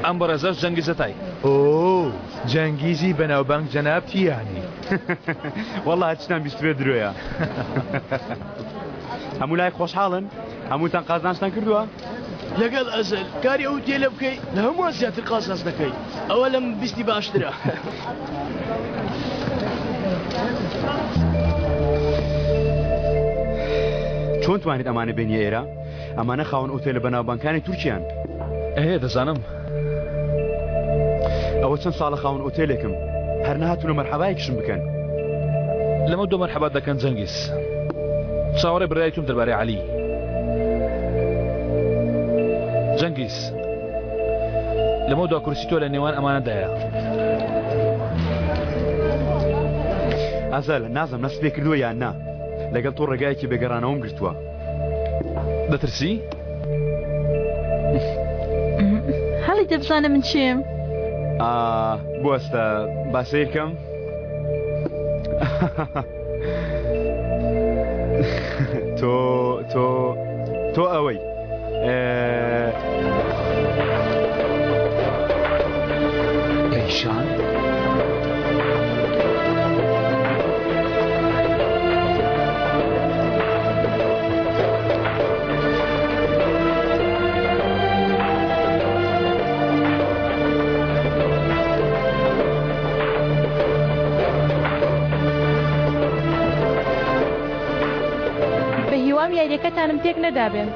ئەم بەڕێزەش جەنگیزەتای. ئۆ جەنگیزی بەناوبانگ جەناب تیانی. وەڵڵا هەچتان بیستوێ درۆیە. هەموو لای خۆشحاڵن؟ هەمووتان قازانجتان کردووە؟ لەگەڵ ئەزل کاری ئەو تێلە بکەی لە هەمووان زیاتر قازانج دەکەی. ئەوە لەم بیستی باشترە. چۆن توانیت ئەمانە بێنیە ئێرە؟ ئەمانە خاوەن ئۆتێلە بەناوبانگەکانی تورکیان. دەزانم. ئەوە چەند ساڵە خاوەن ئۆتێلێکم هەر نەهاتوونە مەرحەبایەکشم بکەن. لەمە دۆ مەرحەبات دەکەن جەنگیز. چاوەڕێ برای توم دەربارەی عەلی. جەنگیز لەمە دوا کورسی تۆ لە نێوان ئەمانەدایە. ئازەل نازەم نەست پێ کردووە یان نا لەگەڵ تۆ ڕێگایەکی بێگەڕانەوەم گرتووە. دەترسی؟ هەڵی دەبزانە من چیم؟ بوەستە باسەیەکەم. تۆ ئەوەی پەیشان؟ بە هیوام یاریەکەتانم تێک نەدابێن.